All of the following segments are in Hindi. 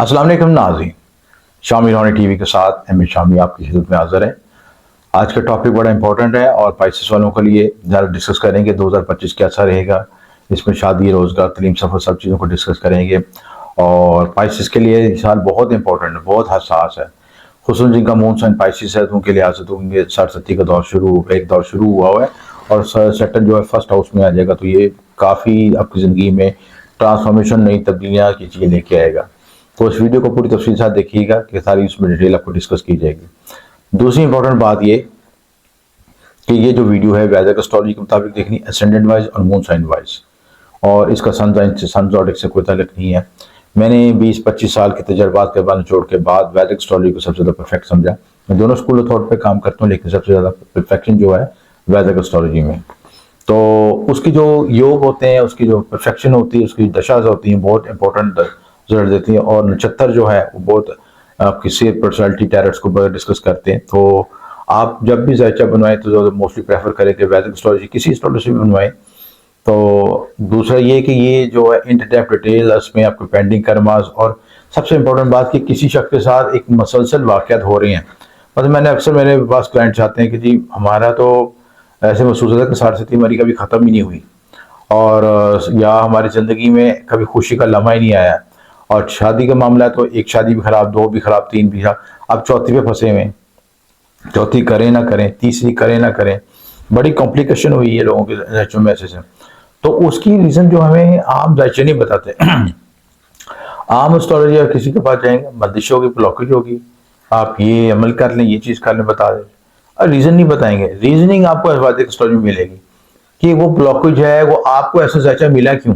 अस्सलाम वालेकुम नाज़रीन, शामी रोनी टीवी के साथ एम शामी आपकी खिदमत में हाजिर है। आज का टॉपिक बड़ा इंपॉर्टेंट है और पाइसेस वालों के लिए ज़्यादा डिस्कस करेंगे 2025 कैसा रहेगा। इसमें शादी, रोज़गार, तलीम, सफ़र सब चीज़ों को डिस्कस करेंगे। और पाइसेस के लिए ये साल बहुत इंपॉर्टेंट है, बहुत हसास है। खुसूसन जिनका मून साइन पाइसेस है तो उनके लिहाज से तो उनके सरस्वती का एक दौर शुरू हुआ है और सेटन जो है फर्स्ट हाउस में आ जाएगा, तो ये काफ़ी आपकी ज़िंदगी में ट्रांसफॉर्मेशन, नई तब्दीलियाँ की चीज़ें लेके आएगा। तो इस वीडियो को पूरी तफसील से देखिएगा कि सारी इसमें डिटेल आपको डिस्कस की जाएगी। दूसरी इंपॉर्टेंट बात ये कि ये जो वीडियो है वैदिक एस्ट्रोलॉजी के मुताबिक देखनी, एसेंडेंट वाइज और मून साइन वाइज, और इसका सन ज़ोडिक से कोई ताल्लुक नहीं है। मैंने 20-25 साल के तजर्बात के बाद निचोड़ के बाद वैदिक एस्ट्रोलॉजी को सबसे ज़्यादा परफेक्ट समझा। मैं दोनों स्कूल ऑफ थॉट पे काम करता हूँ, लेकिन सबसे ज़्यादा परफेक्शन जो है वैदिक एस्ट्रोलॉजी में। तो उसकी जो योग होते हैं, उसकी जो परफेक्शन होती है, उसकी दशाएं होती हैं, बहुत इंपॉर्टेंट रिजल्ट देती हैं। और नक्षत्र जो है वो बहुत आपकी सेहत, पर्सनैलिटी, टैरेट्स को डिस्कस करते हैं। तो आप जब भी जायचा बनवाएं तो मोस्टली प्रेफर करें कि वैदिक एस्ट्रोलॉजी किसी एस्ट्रोलॉजी में बनवाएं। तो दूसरा ये कि ये जो है इन डेप्थ डिटेल इसमें आपको पेंडिंग कर्मास, और सबसे इंपॉर्टेंट बात कि किसी शख्स के साथ एक मसलसल वाक़यात हो रही हैं। मतलब मैंने अक्सर मेरे पास क्लाइंट चाहते हैं कि जी हमारा तो ऐसे महसूस होता है कि सारस्वती हमारी कभी ख़त्म ही नहीं हुई, और या हमारी ज़िंदगी में कभी खुशी का लम्हा ही नहीं आया। और शादी का मामला है तो एक शादी भी ख़राब, दो भी ख़राब, तीन भी ख़राब, अब चौथी पे फंसे हुए हैं। चौथी करें ना करें, तीसरी करें ना करें, बड़ी कॉम्प्लिकेशन हुई है लोगों के मैसेज से। तो उसकी रीज़न जो हमें आम जायचे नहीं बताते। आम एस्ट्रोलॉजी और किसी के पास जाएंगे, बंदिश होगी, ब्लॉकेज होगी, आप ये अमल कर लें, ये चीज़ कर लें, बता दें, और रीज़न नहीं बताएंगे। रीजनिंग आपको वैदिक एस्ट्रोलॉजी में मिलेगी कि वो ब्लॉकेज है, वो आपको ऐसा जायचा मिला क्यों।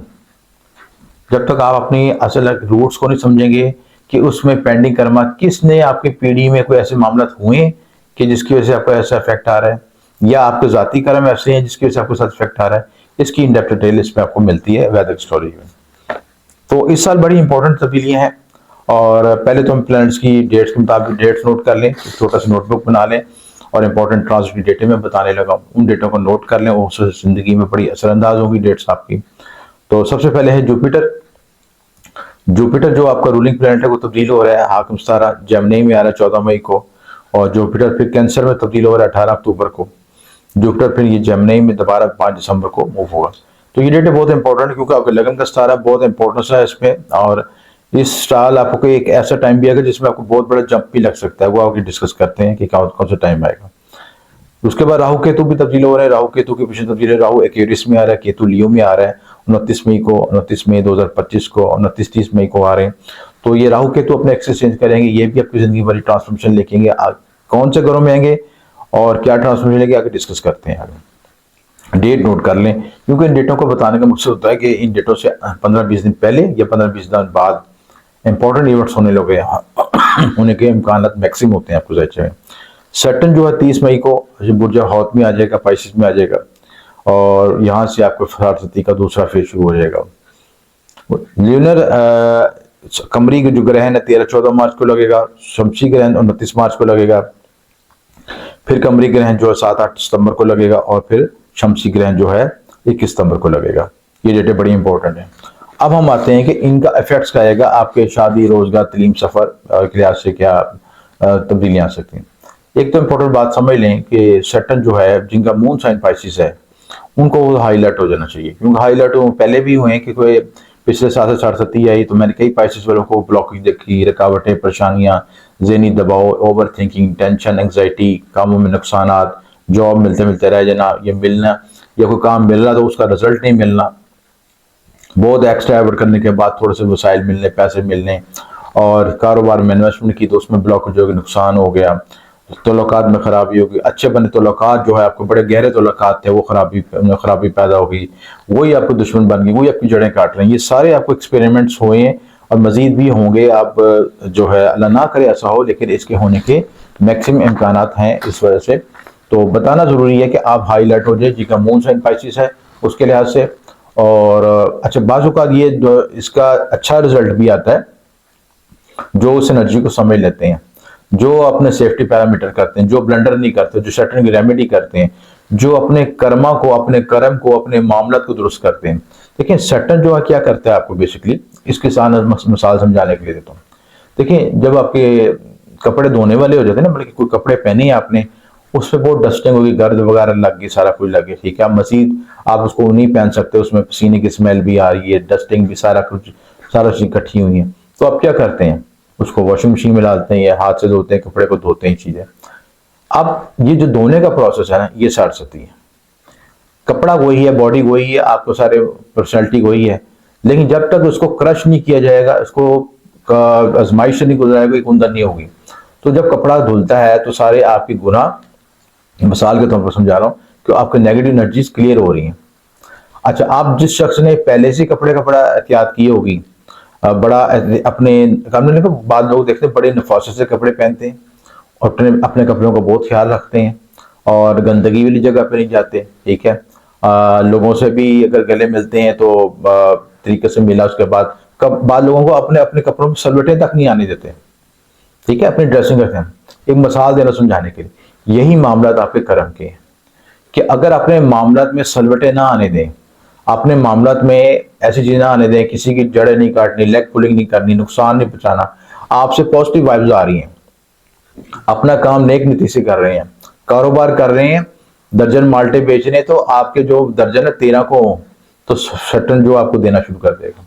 जब तक आप अपनी असल रूट्स को नहीं समझेंगे कि उसमें पेंडिंग कर्मा किसने आपकी पीढ़ी में कोई ऐसे मामला हुए कि जिसकी वजह से आपको ऐसा इफेक्ट आ रहा है, या आपके जाती कर्म ऐसे हैं जिसकी वजह से आपको साथ इफेक्ट आ रहा है, इसकी इन डेप्थ डिटेल इसमें आपको मिलती है वैदिक एस्ट्रोलॉजी में। तो इस साल बड़ी इंपॉर्टेंट तब्दीलियां हैं। और पहले तो हम प्लैनेट्स की डेट्स के मुताबिक डेट्स नोट कर लें, छोटा सा नोटबुक बना लें, और इंपॉर्टेंट ट्रांजिट डेटे में बताने लगा, उन डेटों को नोट कर लें, उससे ज़िंदगी में बड़ी असरअंदाज होगी डेट्स आपकी। तो सबसे पहले है जुपिटर। जुपिटर जो आपका रूलिंग प्लैनेट है वो तब्दील हो रहा है, हाकिम सितारा जेमिनी में आ रहा है 14 मई को, और जुपिटर फिर कैंसर में तब्दील हो रहा है 18 अक्टूबर को। जुपिटर फिर ये जेमिनी में दोबारा 5 दिसंबर को मूव होगा। तो ये डेट बहुत इंपॉर्टेंट है क्योंकि आपके लगन का सितारा बहुत इंपॉर्टेंस है इसमें। और इस साल आपको एक ऐसा टाइम भी आएगा जिसमें आपको बहुत बड़ा जंप भी लग सकता है, वो आपकी डिस्कस करते हैं कि कौन सा टाइम आएगा। उसके बाद राहु केतु भी तब्दील हो रहे हैं, राहु केतु की पीछे तब्दील है, राहु एक्वेरियस में आ रहा है, केतु लियो में आ रहा है 29 मई को, 29 मई 2025 को, 29-30 मई को आ रहे हैं। तो ये राहु केतु अपने एक्सेस चेंज करेंगे, ये भी आपकी जिंदगी बड़ी ट्रांसफॉर्मेशन लेकेंगे। कौन से घरों में आएंगे और क्या ट्रांसफॉर्मेशन लेंगे आगे डिस्कस करते हैं। आगे डेट नोट कर लें, क्योंकि इन डेटों को बताने का मकसद होता है कि इन डेटों से 15-20 दिन पहले या 15-20 दिन बाद इंपॉर्टेंट इवेंट्स होने लगे होने के इम्कान मैक्सिमम होते हैं आपको जायचे में। सैटर्न जो है 30 मई को बुर्ज हौत में आ जाएगा, पाइसिस में आ जाएगा, और यहाँ से आपको सरस्वती का दूसरा फेज शुरू हो जाएगा। ल्यूनर कमरी के जो ग्रहण है 13-14 मार्च को लगेगा, शमसी ग्रहण 29 मार्च को लगेगा, फिर कमरी ग्रहण जो है 7-8 सितंबर को लगेगा, और फिर शमसी ग्रहण जो है 21 सितंबर को लगेगा। ये डेटें बड़ी इंपॉर्टेंट है। अब हम आते हैं कि इनका इफेक्ट्स क्या आएगा आपके शादी, रोजगार, तलीम, सफर के लिहाज से क्या तब्दीलियां आ सकती हैं। एक तो इंपॉर्टेंट बात समझ लें कि सैटर्न जो है जिनका मून साइन पाइसिस है उनको वो हाईलाइट हो जाना चाहिए, क्योंकि हाईलाइट पहले भी हुए हैं कि कोई पिछले साल से सरस्वती आई तो मैंने कई पाइसिस वालों को ब्लॉकेज देखी, रुकावटें, परेशानियां, ज़हनी दबाव, ओवर थिंकिंग, टेंशन, एंग्जाइटी, कामों में नुकसान, जॉब मिलते मिलते रह जाना, ये मिलना, या कोई काम मिल रहा तो उसका रिजल्ट नहीं मिलना, बहुत एक्स्ट्रा एफर्ट करने के बाद थोड़े से वसाइल मिलने, पैसे मिलने, और कारोबार में इन्वेस्टमेंट की तो उसमें ब्लॉकेज हो गया, नुकसान हो गया, तल्लुकात में खराबी होगी, अच्छे बने तल्लुकात जो है आपको बड़े गहरे तल्लुकात थे वो खराबी पैदा होगी, वही आपको दुश्मन बन गई, वही आपकी जड़ें काट रहे हैं। ये सारे आपको एक्सपेरिमेंट्स हुए हैं और मजीद भी होंगे। आप जो है अल्लाह ना करे ऐसा हो, लेकिन इसके होने के मैक्सिमम इम्कानात हैं इस वजह से। तो बताना ज़रूरी है कि आप हाईलाइट हो जाए जिनका मून साइन पाइसिस है उसके लिहाज से। और अच्छा, बाज़ औक़ात ये इसका अच्छा रिजल्ट भी आता है जो उस एनर्जी को समझ लेते हैं, जो अपने सेफ्टी पैरामीटर करते हैं, जो ब्लंडर नहीं करते, जो सैटर्न की रेमेडी करते हैं, जो अपने कर्मा को, अपने कर्म को, अपने मामला को दुरुस्त करते हैं। लेकिन सैटर्न जो है क्या करता है आपको बेसिकली, इसके साथ मिसाल समझाने के लिए देता हूँ। देखिए जब आपके कपड़े धोने वाले हो जाते हैं ना, बल्कि कोई कपड़े पहने हैं आपने, उस पर बहुत डस्टिंग होगी, गर्द वगैरह लग गई, सारा कुछ लग गया, ठीक है। आप मजीद आप उसको नहीं पहन सकते, उसमें पसीने की स्मेल भी आ रही है, डस्टिंग भी, सारा कुछ, सारा चीज इकट्ठी हुई है। तो आप क्या करते हैं, उसको वॉशिंग मशीन में डालते हैं या हाथ से धोते हैं, कपड़े को धोते हैं चीजें। अब ये जो धोने का प्रोसेस है ना, ये 60-70 है। कपड़ा वही है, बॉडी वही है, आपको सारे पर्सनैलिटी वही है, लेकिन जब तक उसको क्रश नहीं किया जाएगा, इसको आजमाइश से नहीं गुजराएगा, कुंदन नहीं होगी। तो जब कपड़ा धुलता है तो सारे आपके गुनाह, मिसाल के तौर पर समझा रहा हूँ, कि आपके नेगेटिव एनर्जीज क्लियर हो रही हैं। अच्छा, आप जिस शख्स ने पहले से कपड़ा एहतियात की होगी, बड़ा अपने सामने, बाद लोग देखते हैं बड़े नफासत से कपड़े पहनते हैं और अपने अपने कपड़ों का बहुत ख्याल रखते हैं और गंदगी वाली जगह पे नहीं जाते, ठीक है। लोगों से भी अगर गले मिलते हैं तो तरीके से मिला, उसके बाद बाद लोगों को अपने अपने कपड़ों में सलवटें तक नहीं आने देते, ठीक है, अपनी ड्रेसिंग करते हैं। एक मिसाल देना समझाने के लिए, यही मामला आपके कर्म के हैं कि अगर अपने मामलात में सलवटें ना आने दें, अपने मामलात में ऐसी चीजें ना आने दें, किसी की जड़ें नहीं काटनी, लेग पुलिंग नहीं करनी, नुकसान नहीं पहुंचाना, आपसे पॉजिटिव वाइब्स आ रही हैं, अपना काम नेक नीति से कर रहे हैं, कारोबार कर रहे हैं, दर्जन माल्टे बेच रहे हैं, तो आपके जो दर्जन है 13 को तो सटन जो आपको देना शुरू कर देगा।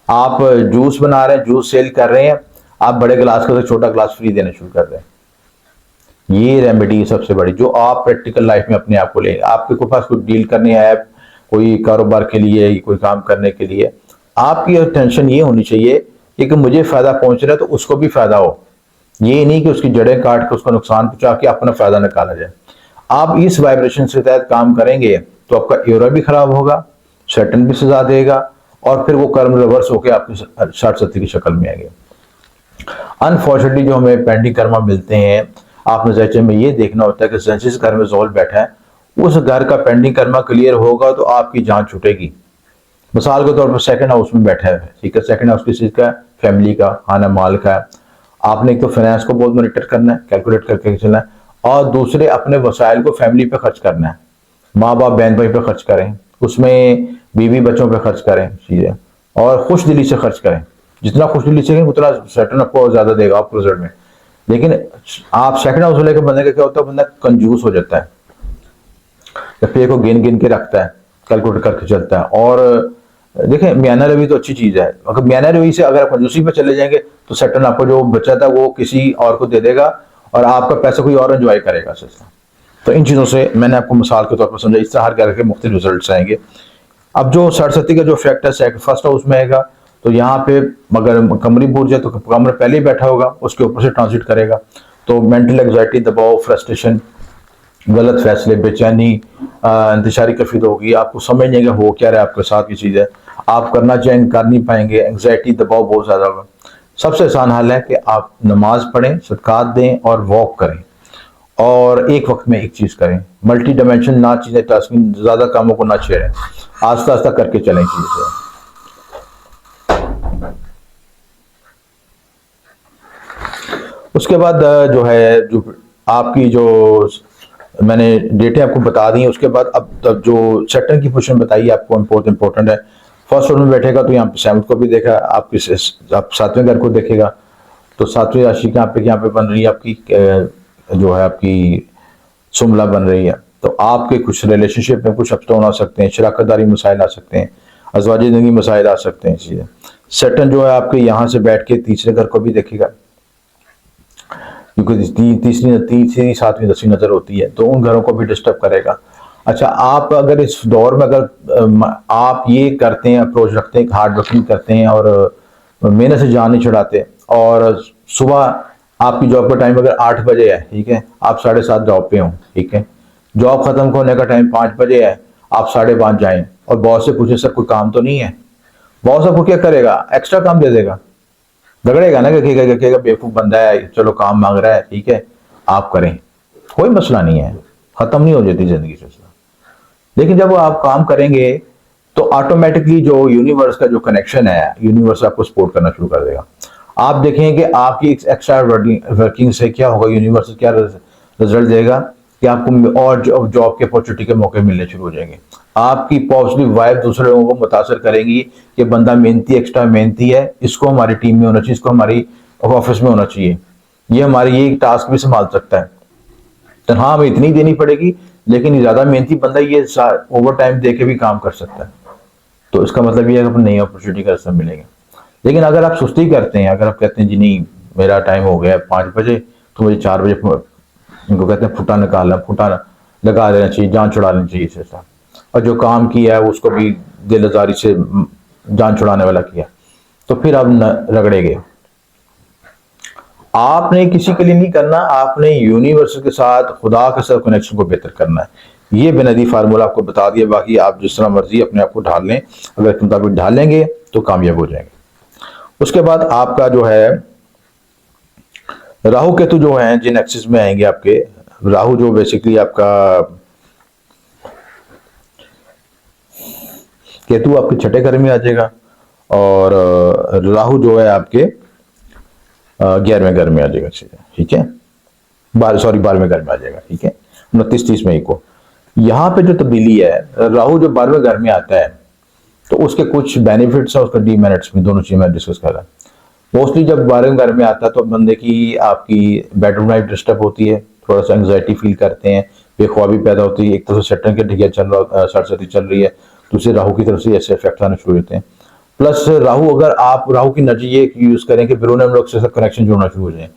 आप जूस बना रहे हैं, जूस सेल कर रहे हैं, आप बड़े गिलास का तो छोटा गिलास फ्री देना शुरू कर रहे हैं। ये रेमेडी सबसे बड़ी जो आप प्रैक्टिकल लाइफ में अपने आप को ले, आपके पास कोई डील करने आया, कोई कारोबार के लिए, कोई काम करने के लिए, आपकी टेंशन ये होनी चाहिए कि मुझे फायदा पहुंच रहा है तो उसको भी फायदा हो। ये नहीं कि उसकी जड़ें काट के उसका नुकसान पहुंचा के अपना फायदा निकाला जाए। आप इस वाइब्रेशन से तहत काम करेंगे तो आपका एरा भी खराब होगा, शैतान भी सजा देगा और फिर वो कर्म रिवर्स होकर आपकी 60-70 की शक्ल में आएंगे। अनफॉर्चुनेटली जो हमें पेंडिंग कर्मा मिलते हैं, आपने जैसे में ये देखना होता है कि जिस घर में जोल बैठा है, उस घर का पेंडिंग कर्मा क्लियर होगा तो आपकी जान छूटेगी। मिसाल के तौर पर सेकंड हाउस में बैठा है, ठीक है, सेकंड हाउस किसी का, फैमिली का, खाना माल का है। आपने एक तो फाइनेंस को बहुत मॉनिटर करना है, कैलकुलेट करके चलना है, और दूसरे अपने वसाइल को फैमिली पे खर्च करना है। माँ बाप बहन भाई पे खर्च करें, उसमें बीवी बच्चों पे खर्च करें चीजें, और खुश दिली से खर्च करें। जितना खुश दिली से करें उतना सेटन आपको ज्यादा देगा आपको रिजल्ट में। लेकिन आप सेकंड हाउस वाले के बंदे का क्या होता है, बंदा कंजूस हो जाता है, पे को गिन गिन के रखता है, कैलकुलेट करके चलता है। और देखें, म्याना रवि तो अच्छी चीज है, अगर म्याना रवि से अगर आप कंजूसी पे चले जाएंगे तो सेटन आपको जो बचा था वो किसी और को दे देगा और आपका पैसा कोई और एंजॉय करेगा सस्ता। तो इन चीजों से मैंने आपको मिसाल के तौर पर समझा, इससे हर घर के मुख्तलिफ रिजल्ट आएंगे। अब जो 60-70 का जो इफेक्ट है फर्स्ट हाउस में आएगा, तो यहाँ पे अगर कमरी बुर्ज है तो कमरे पहले ही बैठा होगा, उसके ऊपर से ट्रांजिट करेगा, तो मेंटल एंग्जाइटी, दबाव, फ्रस्ट्रेशन, गलत फैसले, बेचैनी, इंतशारी कफीद होगी, आपको समझ नहीं आएगा हो क्या रहा है आपके साथ, की चीज़ है आप करना चाहेंगे कर नहीं पाएंगे, एंग्जाइटी, दबाव बहुत ज़्यादा होगा। सबसे आसान हल है कि आप नमाज पढ़ें, सदकात दें और वॉक करें, और एक वक्त में एक चीज़ करें, मल्टी डायमेंशन ना चीज़ें, टास्किंग, ज़्यादा कामों को ना छेड़ें, आस्ता आस्ता करके चलें चीज़ें। उसके बाद जो है, जो आपकी जो मैंने डेटें आपको बता दी हैं, उसके बाद अब तक जो सेटन की पोजीशन बताई आपको इम्पोर्टेंट है। फर्स्ट हाउस में बैठेगा तो यहाँ पे 7th को भी देखा, आपकी आप 7वें घर को देखेगा, तो 7वीं राशि यहाँ पे बन रही है आपकी, जो है आपकी सुमला बन रही है। तो आपके कुछ रिलेशनशिप में कुछ अपस्टोन आ सकते हैं, शराकतदारी मसाइल आ सकते हैं, अज़वाजी ज़िंदगी मसाइल आ सकते हैं चीज़ें। सेटन जो है आपके यहाँ से बैठ के तीसरे घर को भी देखेगा, क्योंकि तीसरी 7वीं 10वीं नजर होती है, तो उन घरों को भी डिस्टर्ब करेगा। अच्छा, आप अगर इस दौर में अगर आप ये करते हैं, अप्रोच रखते हैं, हार्ड वर्किंग करते हैं और मेहनत से जान नहीं छुड़ाते, और सुबह आपकी जॉब का टाइम अगर 8 बजे है, ठीक है, आप 7:30 जॉब पे हों, ठीक है, जॉब खत्म होने का टाइम 5 बजे है, आप 5:30 जाएं और बॉस से पूछे सर कोई काम तो नहीं है, बॉस आपको क्या करेगा, एक्स्ट्रा काम दे देगा, झगड़ेगा ना, कहेगा बेवकूफ बंदा है, चलो काम मांग रहा है, ठीक है आप करें, कोई मसला नहीं है, खत्म नहीं हो जाती जिंदगी से। लेकिन जब आप काम करेंगे तो ऑटोमेटिकली जो यूनिवर्स का जो कनेक्शन है, यूनिवर्स आपको सपोर्ट करना शुरू कर देगा। आप देखें कि आपकी एक्स्ट्रा वर्किंग से क्या होगा, यूनिवर्स क्या रिजल्ट देगा कि आपको और जॉब के अपॉर्चुनिटी के मौके मिलने शुरू हो जाएंगे। आपकी पॉजिटिव वाइब दूसरे लोगों को मुतासर करेंगी कि बंदा मेहनती, एक्स्ट्रा मेहनती है, इसको हमारी टीम में होना चाहिए, इसको हमारी ऑफिस में होना चाहिए, ये हमारी ये टास्क भी संभाल सकता है। तनख्वाह हमें इतनी देनी पड़ेगी, लेकिन ये ज्यादा मेहनती बंदा ये ओवर टाइम दे के भी काम कर सकता है। तो इसका मतलब ये है कि नई अपॉर्चुनिटी का अवसर मिलेगा। लेकिन अगर आप सुस्ती करते हैं, अगर आप कहते हैं जी नहीं मेरा टाइम हो गया 5 बजे, तो मुझे 4 बजे इनको कहते हैं फुटा निकालना, फुटा लगा देना चाहिए, जान छुड़ा लेनी चाहिए इससे साथ, और जो काम किया है उसको भी दिल आजारी से जान छुड़ाने वाला किया, तो फिर आप रगड़ेंगे। आपने किसी के लिए नहीं करना, आपने यूनिवर्स के साथ, खुदा के साथ कनेक्शन को बेहतर करना है। ये बुनियादी फार्मूला आपको बता दिया, बाकी आप जिस तरह मर्जी अपने आप को ढाल लें, अगर इस मुताबिक ढाल लेंगे तो कामयाब हो जाएंगे। उसके बाद आपका जो है राहु केतु जो है जिन एक्सिस में आएंगे आपके, राहु जो बेसिकली आपका केतु आपके छठे घर में आ जाएगा, और राहु जो है आपके 11वें घर में आ जाएगा, ठीक है, 12वें घर में आ जाएगा, ठीक है, 29-30 मई को। यहाँ पे जो तब्दीली है, राहु जो 12वें घर में आता है तो उसके कुछ बेनिफिट्स है, उसका डीमेरिट्स में, दोनों चीजें मैं डिस्कस कर रहा हूँ। मोस्टली जब 12वें घर में आता है तो बंदे की आपकी बेडरूम लाइफ डिस्टर्ब होती है, थोड़ा सा एंग्जाइटी फील करते हैं, बेख्वाबी पैदा होती है। एक तरफ से सैटर्न के ढिया चल रहा, सरस्वती चल रही है, दूसरे राहु की तरफ से ऐसे इफेक्ट आने शुरू होते हैं। प्लस राहु, अगर आप राहु की एनर्जी ये यूज करें कि बिलोनियम लोग से कनेक्शन जोड़ना शुरू हो जाए,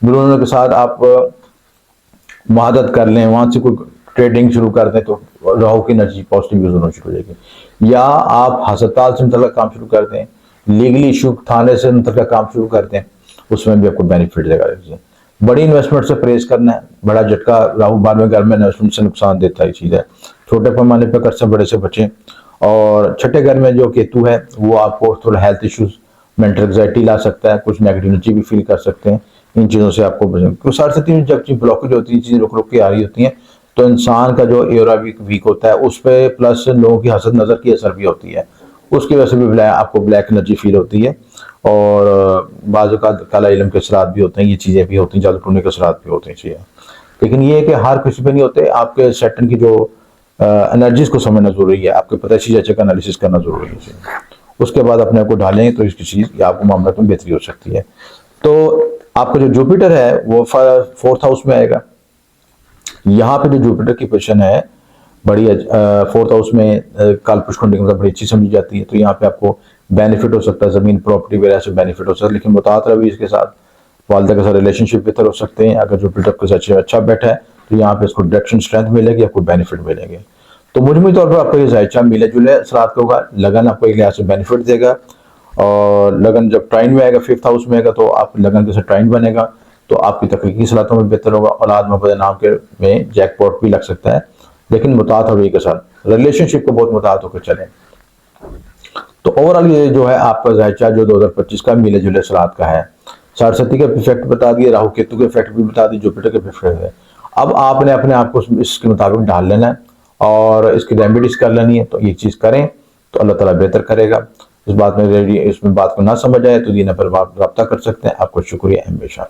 बिलोनियम के साथ आप महादत कर लें, वहां से कोई ट्रेडिंग शुरू कर दें, तो राहु की एनर्जी पॉजिटिव यूज होना शुरू हो जाएगी। या आप अस्पताल से मतलब काम शुरू कर दें, लीगली इशू थाने से मतलब काम शुरू कर दें, उसमें भी आपको बेनिफिट देगा। बड़ी इन्वेस्टमेंट से परहेज करना है, बड़ा झटका राहु 12वें घर में इन्वेस्टमेंट से नुकसान देता है, चीज है, छोटे पैमाने पर कर सकते, बड़े से बचें। और छठे घर में जो केतु है वो आपको थोड़ा हेल्थ इश्यूज, मेंटल एंग्जाइटी ला सकता है, कुछ नेगेटिविटी भी फील कर सकते हैं। इन चीज़ों से आपको बचें, क्योंकि सरस्वती में जब चीज ब्लॉकेज होती है, चीज़ें रुक रुक के आ रही होती हैं, तो इंसान का जो एरा वीक होता है उस पर, प्लस लोगों की हसद नज़र की असर भी होती है, उसकी वजह से भी आपको ब्लैक एनर्जी फील होती है। और बाजू का काला इलम के असरात भी होते हैं, ये चीज़ें भी होती हैं, जादू टूने के असरात भी होते हैं चीज़ें। लेकिन ये है कि हर किसी पे नहीं होते, आपके सैटर्न की जो एनर्जीज को समझना जरूरी है, आपके पता चीज का एनालिसिस करना जरूरी है। उसके बाद अपने आप को ढालेंगे तो इसकी चीज आपको मामला में बेहतरी हो सकती है। तो आपका जो जुपिटर है वो 4th हाउस में आएगा। यहाँ पे जो जुपिटर की पोजिशन है बड़ी 4th हाउस में काल पुष्कुंडी की मतलब बड़ी अच्छी समझी जाती है, तो यहाँ पे आपको बेनिफिट हो सकता है, जमीन प्रॉपर्टी वगैरह से बेनिफिट हो सकता है। लेकिन मुतात रवि इसके साथ वालदा के साथ रिलेशनशिप बेहतर हो सकते हैं। अगर जुपिटर के साथ अच्छा बैठा है तो यहाँ पे इसको डायरेक्शन स्ट्रेंथ मिलेगी, आपको बेनिफिट मिलेंगे। तो मुजमूई तौर पर आपको ये जायचा मिले जुले असरात का होगा। लगन आपको एक लिहाज से बेनिफिट देगा, और लगन जब ट्राइन में आएगा 5th हाउस में आएगा तो आप लगन के साथ ट्राइन बनेगा, तो आपकी तकनीकी सलाहतों में बेहतर होगा। औलाद मोहब्बत नाम के में जैकपॉट भी लग सकता है, लेकिन मुतात रवि के साथ रिलेशनशिप को बहुत मुतात होकर चले। तो ओवरऑल ये जो है आपका जायचा जो 2025 का मिले जुले असरात का है। सरस्वती के इफेक्ट बता दिए, राहु केतु के इफेक्ट भी बता दिए, जुपिटर के इफेक्ट है। अब आपने अपने आप को इसके मुताबिक ढाल लेना है और इसकी रेमेडीज कर लेनी है। तो ये चीज करें तो अल्लाह ताला बेहतर करेगा। इस बात में इसमें बात को ना समझ आए तो दीना पर रब्ता कर सकते हैं। आपको शुक्रिया हमेशा।